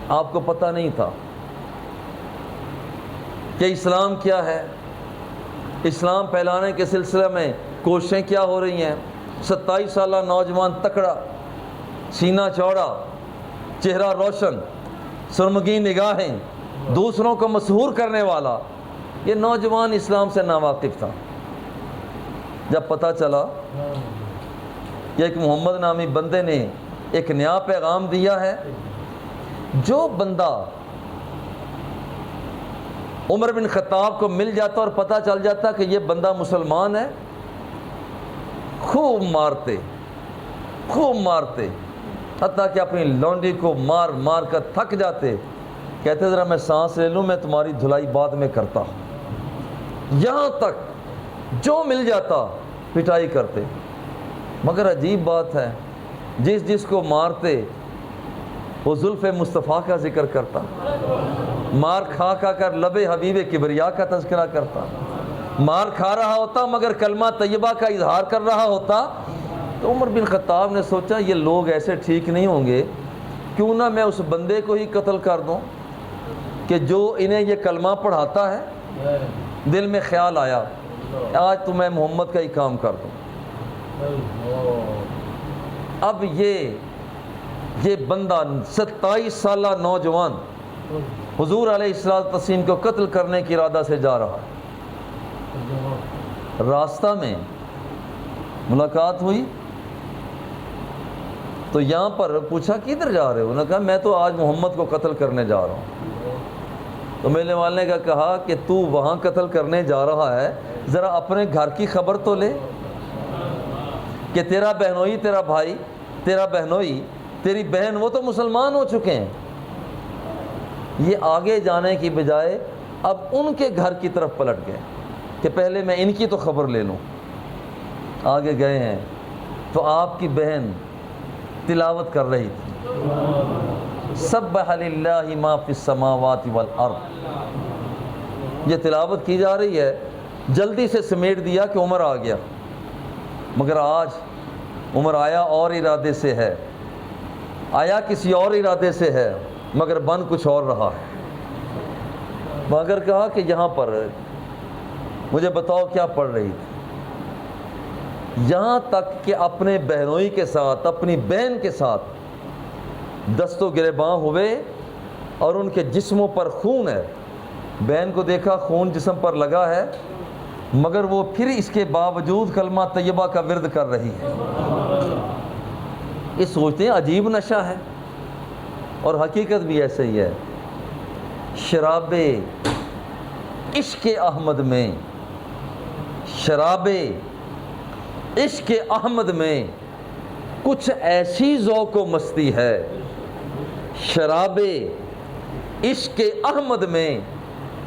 آپ کو پتہ نہیں تھا کہ اسلام کیا ہے، اسلام پھیلانے کے سلسلے میں کوششیں کیا ہو رہی ہیں۔ 27 سالہ نوجوان تکڑا، سینہ چوڑا، چہرہ روشن، سرمگی نگاہیں، دوسروں کو مسحور کرنے والا، یہ نوجوان اسلام سے ناواقف تھا۔ جب پتہ چلا کہ ایک محمد نامی بندے نے ایک نیا پیغام دیا ہے، جو بندہ عمر بن خطاب کو مل جاتا اور پتہ چل جاتا کہ یہ بندہ مسلمان ہے، خوب مارتے حتیٰ کہ اپنی لونڈی کو مار مار کر تھک جاتے، کہتے ذرا میں سانس لے لوں، میں تمہاری دھلائی بعد میں کرتا ہوں، یہاں تک جو مل جاتا پٹائی کرتے۔ مگر عجیب بات ہے، جس کو مارتے وہ زلف مصطفیٰ کا ذکر کرتا، مار کھا کر لب حبیب کبریا کا تذکرہ کرتا، مار کھا رہا ہوتا مگر کلمہ طیبہ کا اظہار کر رہا ہوتا۔ تو عمر بن خطاب نے سوچا یہ لوگ ایسے ٹھیک نہیں ہوں گے، کیوں نہ میں اس بندے کو ہی قتل کر دوں کہ جو انہیں یہ کلمہ پڑھاتا ہے۔ دل میں خیال آیا آج تو میں محمد کا ہی کام کر دوں۔ اب یہ بندہ 27 سالہ نوجوان حضور علیہ السلام کو قتل کرنے کی ارادہ سے جا رہا ہے۔ راستہ میں ملاقات ہوئی تو یہاں پر پوچھا کدھر جا رہے ہو؟ انہوں نے کہا میں تو آج محمد کو قتل کرنے جا رہا ہوں۔ تو میلے والے نے کہا کہ تو وہاں قتل کرنے جا رہا ہے، ذرا اپنے گھر کی خبر تو لے کہ تیرا بہنوئی، تیرا بھائی، تیرا بہنوئی، تیری بہن، وہ تو مسلمان ہو چکے ہیں۔ یہ آگے جانے کی بجائے اب ان کے گھر کی طرف پلٹ گئے کہ پہلے میں ان کی تو خبر لے لوں۔ آگے گئے ہیں تو آپ کی بہن تلاوت کر رہی تھی، سبح للہ ما فی السماوات والارض، یہ تلاوت کی جا رہی ہے۔ جلدی سے سمیٹ دیا کہ عمر آ گیا، مگر آج عمر آیا اور ارادے سے ہے، آیا کسی اور ارادے سے ہے، مگر بن کچھ اور رہا ہے۔ مگر کہا کہ یہاں پر مجھے بتاؤ کیا پڑھ رہی تھی؟ یہاں تک کہ اپنے بہنوئی کے ساتھ، اپنی بہن کے ساتھ دست و گریباں ہوئے اور ان کے جسموں پر خون ہے۔ بہن کو دیکھا خون جسم پر لگا ہے، مگر وہ پھر اس کے باوجود کلمہ طیبہ کا ورد کر رہی ہے۔ یہ سوچتے ہیں عجیب نشہ ہے، اور حقیقت بھی ایسے ہی ہے۔ شراب عشق احمد میں، شراب عشق احمد میں کچھ ایسی ذوق و مستی ہے، شراب عشق احمد میں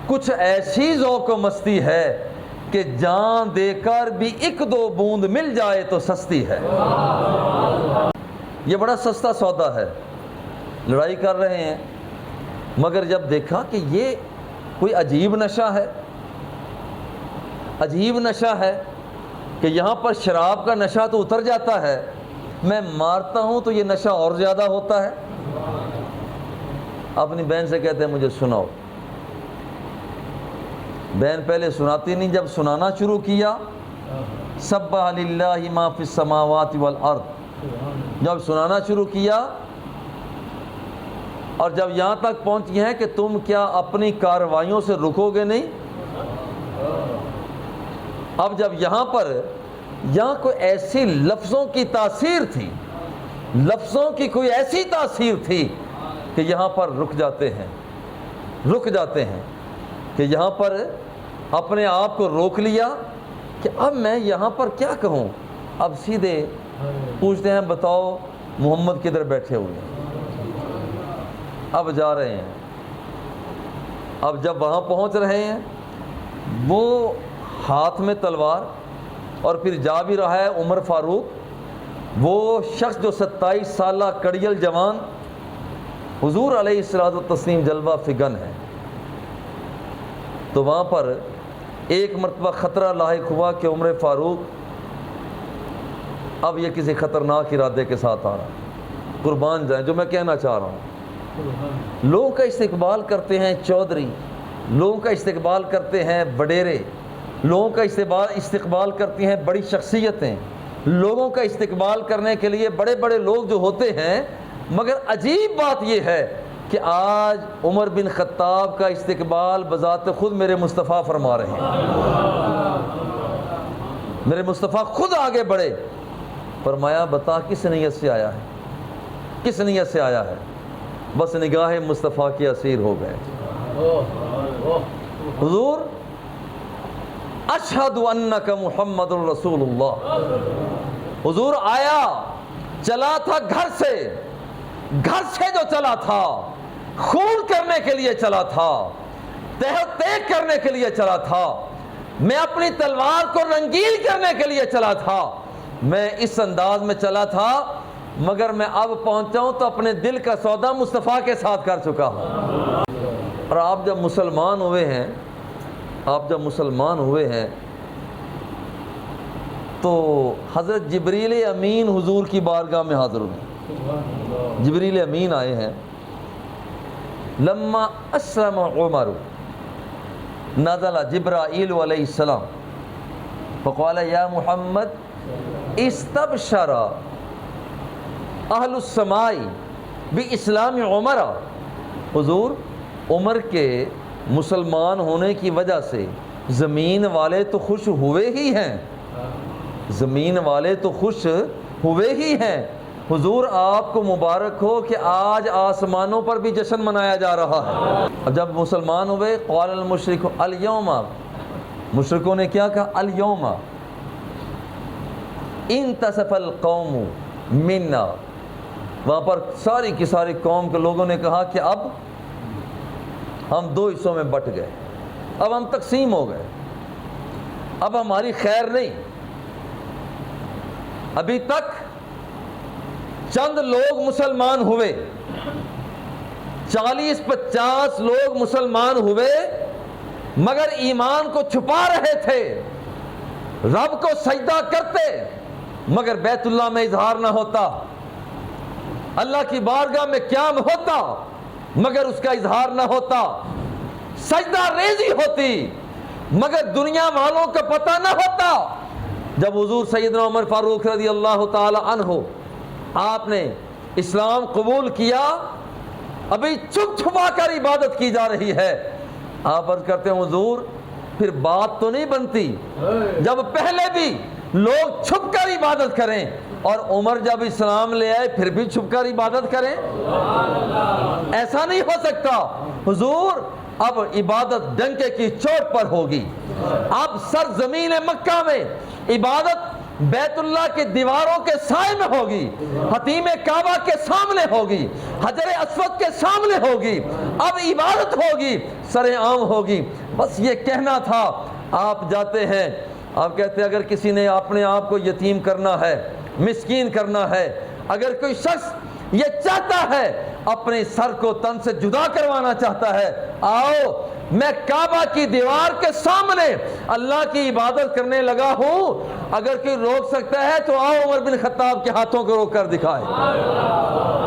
کچھ ایسی ذوق و مستی ہے کہ جان دے کر بھی ایک دو بوند مل جائے تو سستی ہے۔ یہ بڑا سستا سودا ہے، لڑائی کر رہے ہیں، مگر جب دیکھا کہ یہ کوئی عجیب نشہ ہے، عجیب نشہ ہے کہ یہاں پر شراب کا نشہ تو اتر جاتا ہے، میں مارتا ہوں تو یہ نشہ اور زیادہ ہوتا ہے۔ اپنی بہن سے کہتے ہیں مجھے سناؤ۔ بہن پہلے سناتی نہیں، جب سنانا شروع کیا سبح للہ ما فی السماوات والارض، جب سنانا شروع کیا اور جب یہاں تک پہنچی ہیں کہ تم کیا اپنی کارروائیوں سے رکو گے نہیں، اب جب یہاں کوئی ایسی لفظوں کی تاثیر تھی، لفظوں کی کوئی ایسی تاثیر تھی کہ یہاں پر رک جاتے ہیں کہ یہاں پر اپنے آپ کو روک لیا کہ اب میں یہاں پر کیا کہوں۔ اب سیدھے پوچھتے ہیں بتاؤ محمد کدھر بیٹھے ہوئے ہیں؟ اب جا رہے ہیں، اب جب وہاں پہنچ رہے ہیں وہ ہاتھ میں تلوار، اور پھر جا بھی رہا ہے عمر فاروق، وہ شخص جو 27 سالہ کڑیل جوان حضور علیہ السلام جلوہ فگن ہے۔ تو وہاں پر ایک مرتبہ خطرہ لاحق ہوا کہ عمر فاروق اب یہ کسی خطرناک ارادے کے ساتھ آ رہا، قربان جائیں جو میں کہنا چاہ رہا ہوں، لوگوں کا استقبال کرتے ہیں چودھری، لوگوں کا استقبال کرتے ہیں وڈیرے، لوگوں کا استقبال کرتی ہیں بڑی شخصیتیں، لوگوں کا استقبال کرنے کے لیے بڑے بڑے لوگ جو ہوتے ہیں، مگر عجیب بات یہ ہے کہ آج عمر بن خطاب کا استقبال بذات خود میرے مصطفیٰ فرما رہے ہیں۔ میرے مصطفیٰ خود آگے بڑھے، فرمایا بتا کس نیت سے آیا ہے، کس نیت سے آیا ہے؟ بس نگاہ مصطفیٰ کے اسیر ہو گئے۔ حضور اشہد انک محمد الرسول اللہ، حضور آیا، چلا تھا گھر سے جو چلا تھا، خون کرنے کے لیے چلا تھا، تیگ کرنے کے لیے چلا تھا، میں اپنی تلوار کو رنگین کرنے کے لیے چلا تھا، میں اس انداز میں چلا تھا، مگر میں اب پہنچا ہوں تو اپنے دل کا سودا مصطفیٰ کے ساتھ کر چکا ہوں۔ اور آپ جب مسلمان ہوئے ہیں تو حضرت جبریل امین حضور کی بارگاہ میں حاضر ہوئے۔ جبریل امین آئے ہیں، لما اسلم عمر نزل جبرائیل علیہ السلام فقال یا محمد استبشر اہل السماء باسلام عمر، حضور عمر کے مسلمان ہونے کی وجہ سے زمین والے تو خوش ہوئے ہی ہیں، زمین والے تو خوش ہوئے ہی ہیں، حضور آپ کو مبارک ہو کہ آج آسمانوں پر بھی جشن منایا جا رہا ہے۔ اب جب مسلمان ہوئے، قال المشرک الیوم، مشرکوں نے کیا کہا؟ الیوم انتصف القوم منا، وہاں پر ساری کی ساری قوم کے لوگوں نے کہا کہ اب ہم دو حصوں میں بٹ گئے، اب ہم تقسیم ہو گئے، اب ہماری خیر نہیں۔ ابھی تک چند لوگ مسلمان ہوئے، 40-50 لوگ مسلمان ہوئے، مگر ایمان کو چھپا رہے تھے، رب کو سجدہ کرتے مگر بیت اللہ میں اظہار نہ ہوتا، اللہ کی بارگاہ میں قیام ہوتا مگر اس کا اظہار نہ ہوتا، سجدہ ریزی ہوتی مگر دنیا والوں کا پتہ نہ ہوتا۔ جب حضور سیدنا عمر فاروق رضی اللہ تعالی عنہ آپ نے اسلام قبول کیا، ابھی چھپ چھپا کر عبادت کی جا رہی ہے، آپ عرض کرتے ہیں حضور پھر بات تو نہیں بنتی جب پہلے بھی لوگ چھپ کر عبادت کریں، اور عمر جب اسلام لے آئے پھر بھی چھپ کر عبادت کریں؟ ایسا نہیں ہو سکتا۔ حضور اب عبادت ڈنکے کی چوٹ پر ہوگی، اب سرزمین مکہ میں عبادت بیت اللہ کی دیواروں کے سائے میں ہوگی، حتیم کعبہ کے سامنے ہوگی، حجر اسود کے سامنے ہوگی، اب عبادت ہوگی، سر عام ہوگی۔ بس یہ کہنا تھا۔ آپ جاتے ہیں، آپ کہتے ہیں اگر کسی نے اپنے آپ کو یتیم کرنا ہے، مسکین کرنا ہے، اگر کوئی شخص یہ چاہتا ہے اپنے سر کو تن سے جدا کروانا چاہتا ہے، آؤ میں کعبہ کی دیوار کے سامنے اللہ کی عبادت کرنے لگا ہوں، اگر کوئی روک سکتا ہے تو آؤ عمر بن خطاب کے ہاتھوں کو روک کر دکھائے۔